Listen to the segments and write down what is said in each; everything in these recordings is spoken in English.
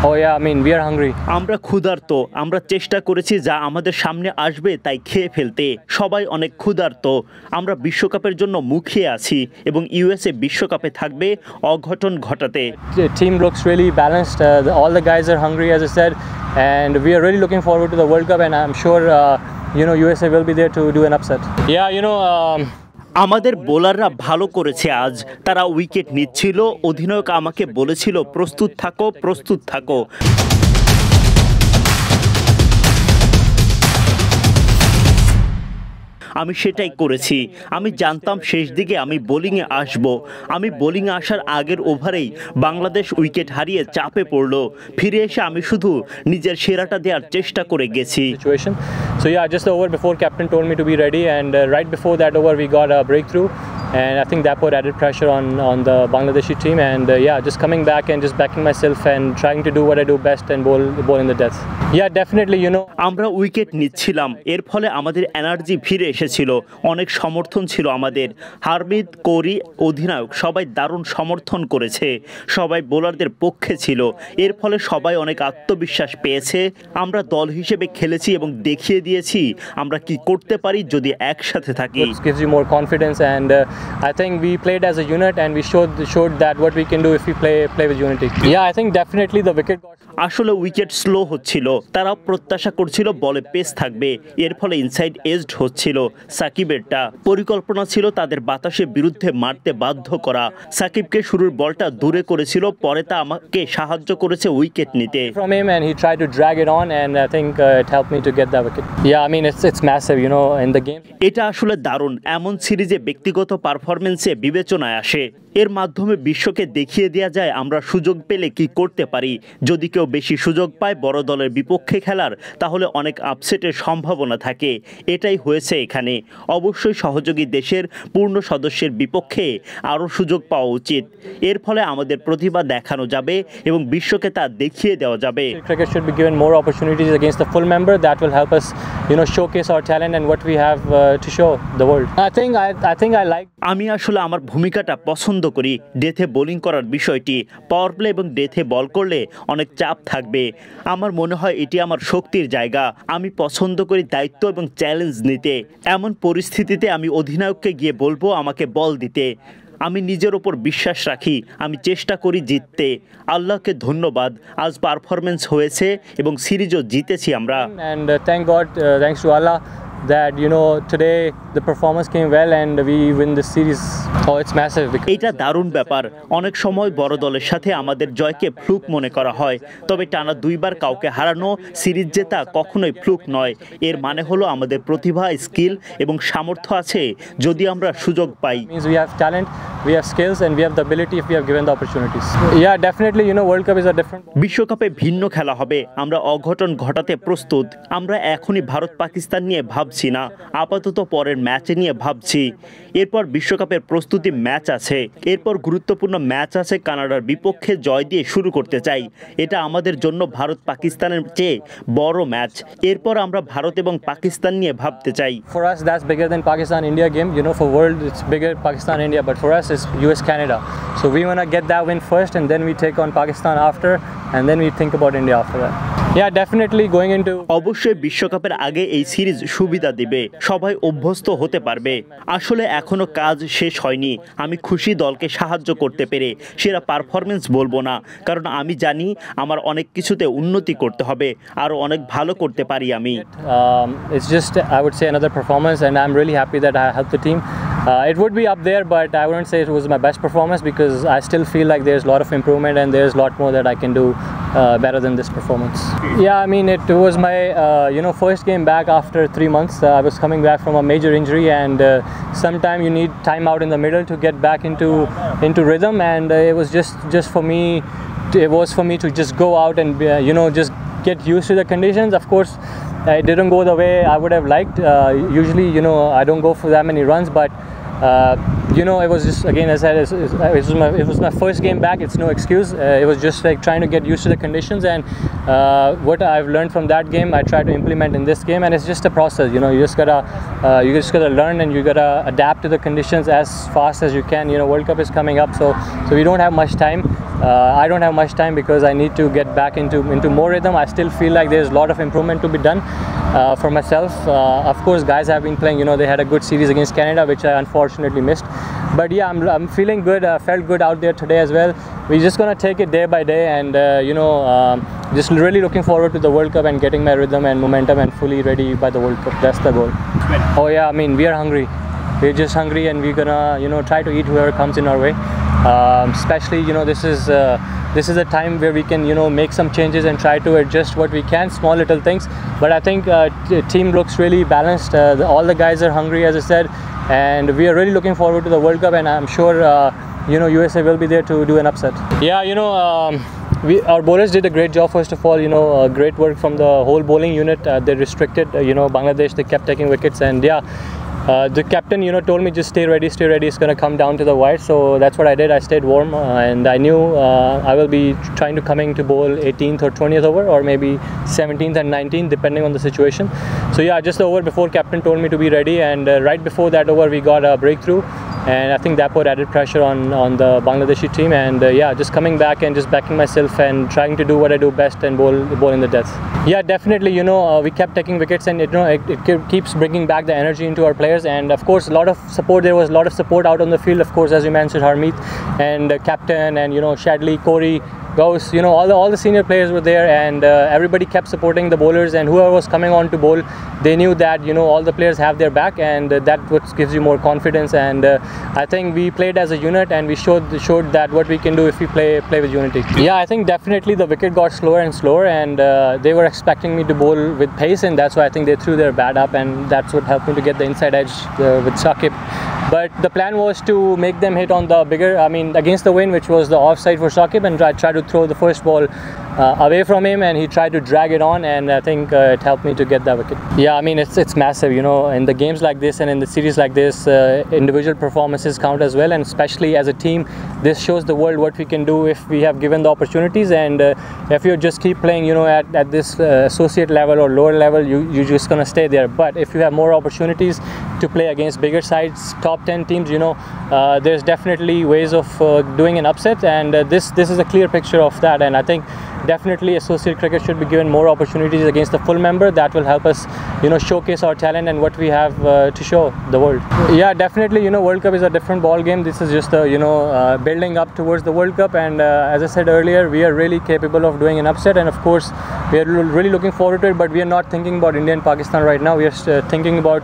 Oh yeah, I mean we are hungry. আমরা ক্ষুধার্ত, আমরা চেষ্টা করেছি যা আমাদের সামনে আসবে তাই খেয়ে ফেলতে। সবাই অনেক ক্ষুধার্ত। আমরা বিশ্বকাপের জন্য মুখিয়ে আছি এবং ইউএসএ বিশ্বকাপে থাকবে অঘটন ঘটাতে। The team looks really balanced. All the guys are hungry, as I said, and we are really looking forward to the World Cup. And I'm sure USA will be there to do an upset. Yeah, আমাদের বোলাররা ভালো করেছে আজ, তারা wicket নিচ্ছিল। অধিনায়ক আমাকে বলেছিল প্রস্তুত থাকো, প্রস্তুত থাকো। আমি সেটাই করেছি। আমি জানতাম শেষ দিকে আমি বোলিংয়ে আসব। আমি বোলিংয়ে আসার আগের ওভারেই বাংলাদেশ উইকেট হারিয়ে চাপে পড়ল। ফিরে এসে আমি শুধু নিজের সেরাটা দেওয়ার চেষ্টা করে গেছি। So yeah, just the over before captain told me to be ready, and right before that over we got a breakthrough, and I think that put added pressure on the Bangladeshi team, and yeah, just coming back and just backing myself and trying to do what I do best and bowl in the death. Yeah, definitely, আমরা wicket নিচ্ছিলাম, এর ফলে আমাদের energy ফিরে এসেছিল। অনেক সমর্থন ছিল আমাদের। হারমিদ, কোরি, অধিনায়ক সবাই দারুণ সমর্থন করেছে। সবাই বোলারদের পক্ষে ছিল। এর ফলে সবাই অনেক আত্মবিশ্বাস পেয়েছে। আমরা দল হিসেবে খেলেছি এবং দেখিয়ে দিয়েছি আমরা কি করতে পারি যদি একসাথে থাকি। It gives you more confidence, and I think we played as a unit, and we showed that what we can do if we play with unity. Yeah, I think definitely the wicket got... আসলে wicket slow হচ্ছিল। তারা প্রত্যাশা করছিল বলে pace থাকবে, এর ফলে inside aged হচ্ছিল। সাকিবেরটা পরিকল্পনা ছিল তাদের বাতাসে বিরুদ্ধে মারতে বাধ্য করা। সাকিবকে শুরুর বলটা দূরে করেছিল, পরে তা আমাকে সাহায্য করেছে উইকেট নিতে। From him, and he tried to drag it on, and I think it helped me to get that wicket. Yeah, I mean it's massive, in the game. এটা আসলে দারুণ। এমন সিরিজে ব্যক্তিগত পারফরম্যান্সে বিবেচনায় আসে। এর মাধ্যমে বিশ্বকে দেখিয়ে দেওয়া যায় আমরা সুযোগ পেলে কি করতে পারি। যদি কেউ বেশি সুযোগ পায় বড় দলের বিপক্ষে খেলার, তাহলে অনেক আপসেটের সম্ভাবনা থাকে। এটাই হয়েছে এখানে। অবশ্যই সহযোগী দেশের পূর্ণ সদস্যের বিপক্ষে আরও সুযোগ পাওয়া উচিত। এর ফলে আমাদের প্রতিভা দেখানো যাবে এবং বিশ্বকে তা দেখিয়ে দেওয়া যাবে। Cricket should be given more opportunities against the full member. That will help us, showcase our talent and what we have to show the world. I think I like. আমি আসলে আমার ভূমিকাটা পছন্দ করি। ডেথে বোলিং করার বিষয়টি, পাওয়ার প্লে এবং ডেথে বল করলে অনেক চাপ থাকবে। আমার মনে হয় এটি আমার শক্তির জায়গা। আমি পছন্দ করি দায়িত্ব এবং চ্যালেঞ্জ নিতে। এমন পরিস্থিতিতে আমি অধিনায়ককে গিয়ে বলবো আমাকে বল দিতে। আমি নিজের ওপর বিশ্বাস রাখি, আমি চেষ্টা করি জিততে। আল্লাহকে ধন্যবাদ, আজ পারফরমেন্স হয়েছে এবং সিরিজও জিতেছি আমরা। And thanks to Allah that today the performance came well and we win the series. Oh, it's massive. এটা দারুণ ব্যাপার। অনেক সময় বড় দলের সাথে আমাদের জয়কে ফ্লুক মনে করা হয়, তবে টানা দুইবার কাউকে হারানো, সিরিজ জেতা কখনোই ফ্লুক নয়। এর মানে হলো আমাদের প্রতিভা, স্কিল এবং সামর্থ্য আছে যদি আমরা সুযোগ পাই। Means we have talent, we have skills, and we have the ability if we have given the opportunities. Yeah, definitely, World Cup is a different. বিশ্বকাপে ভিন্ন খেলা হবে। আমরা অঘটন ঘটাতে প্রস্তুত। আমরা এখনই ভারত পাকিস্তান নিয়ে ভাবছি না, আপাতত পরের ম্যাচে নিয়ে ভাবছি। এরপর বিশ্বকাপের প্রস্তুতি ম্যাচ আছে, এরপর গুরুত্বপূর্ণ ম্যাচ আছে। কানাডার বিপক্ষে জয় দিয়ে শুরু করতে চাই। এটা আমাদের জন্য ভারত পাকিস্তানের চেয়ে বড় ম্যাচ। এরপর আমরা ভারত এবং পাকিস্তান নিয়ে ভাবতে চাই। For us that's bigger than Pakistan India game. For world it's bigger Pakistan India, but for us it's US Canada. So we want to get that win first, and then we take on Pakistan after, and then we think about India after that. Yeah, definitely going into. অবশ্যই বিশ্বকাপের আগে এই series সুবিধা দিবে, সবাই অভ্যস্ত হতে পারবে। আসলে এখনো কাজ শেষ হয়নি। আমি খুশি দলকে সাহায্য করতে পেরে। সেরা পারফরমেন্স বলবো না, কারণ আমি জানি আমার অনেক কিছুতে উন্নতি করতে হবে, আরও অনেক ভালো করতে পারি আমি। It's just I would say another performance, and I'm really happy that I helped the team. It would be up there, but I wouldn't say it was my best performance because I still feel like there's a lot of improvement and there's a lot more that I can do better than this performance. Yeah, I mean it was my first game back after 3 months. I was coming back from a major injury, and sometime you need time out in the middle to get back into rhythm, and it was just for me. It was for me to just go out and just get used to the conditions. Of course, it didn't go the way I would have liked. Usually, I don't go for that many runs, but it was just, again, as I said, it was my first game back. It's no excuse. It was just like trying to get used to the conditions, and what I've learned from that game I try to implement in this game, and it's just a process. You just gotta learn, and you gotta adapt to the conditions as fast as you can. World Cup is coming up, so we don't have much time. I don't have much time because I need to get back into more rhythm. I still feel like there's a lot of improvement to be done for myself. Of course, guys have been playing. They had a good series against Canada, which I unfortunately missed. But yeah, I'm feeling good. Felt good out there today as well. We're just gonna take it day by day, and just really looking forward to the World Cup and getting my rhythm and momentum and fully ready by the World Cup. That's the goal. Oh yeah, I mean, we are hungry. We're just hungry, and we're gonna try to eat whoever comes in our way. Especially this is a time where we can make some changes and try to adjust what we can, small little things. But I think the team looks really balanced. All the guys are hungry, as I said, and we are really looking forward to the World Cup, and I'm sure USA will be there to do an upset. Yeah, our bowlers did a great job. First of all, great work from the whole bowling unit. They restricted Bangladesh. They kept taking wickets, and yeah, the captain told me just stay ready, it's going to come down to the wire. So that's what I did. I stayed warm, and I knew I will be trying to coming to bowl 18th or 20th over, or maybe 17th and 19th, depending on the situation. So yeah, just the over before captain told me to be ready, and right before that over we got a breakthrough, and I think that put added pressure on the Bangladeshi team. And yeah, just coming back and just backing myself and trying to do what I do best and bowl in the death. Yeah, definitely. We kept taking wickets, and it keeps bringing back the energy into our players. And of course, a lot of support. There was a lot of support out on the field. Of course, as you mentioned, Harmeet and captain, and Shadley, Corey, Gauss, all the senior players were there, and everybody kept supporting the bowlers, and whoever was coming on to bowl, they knew that all the players have their back, and that what gives you more confidence. And I think we played as a unit, and we showed that what we can do if we play with unity. Yeah, I think definitely the wicket got slower and slower, and they were expecting me to bowl with pace, and that's why I think they threw their bat up, and that's what helped me to get the inside edge with Shakib. But the plan was to make them hit on the bigger, against the wind, which was the offside for Shakib, and try to throw the first ball away from him, and he tried to drag it on, and I think it helped me to get that wicket. Yeah, it's massive. In the games like this and in the series like this, individual performances count as well, and especially as a team, this shows the world what we can do if we have given the opportunities. And if you just keep playing, at this associate level or lower level, you're just gonna stay there. But if you have more opportunities to play against bigger sides, top 10 teams, there's definitely ways of doing an upset, and this is a clear picture of that. And I think definitely associate cricket should be given more opportunities against the full member. That will help us showcase our talent and what we have to show the world. Yeah, definitely. World Cup is a different ball game. This is just building up towards the World Cup, and as I said earlier, we are really capable of doing an upset, and of course we are really looking forward to it. But we are not thinking about India and Pakistan right now. We are thinking about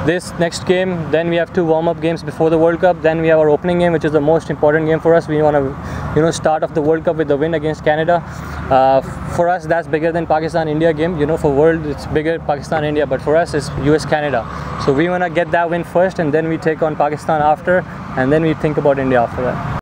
this next game. Then we have 2 warm-up games before the World Cup. Then we have our opening game, which is the most important game for us. We want to start off the World Cup with the win against Canada. For us, that's bigger than Pakistan-India game. For world, it's bigger Pakistan-India, but for us, it's US-Canada. So we want to get that win first, and then we take on Pakistan after, and then we think about India after that.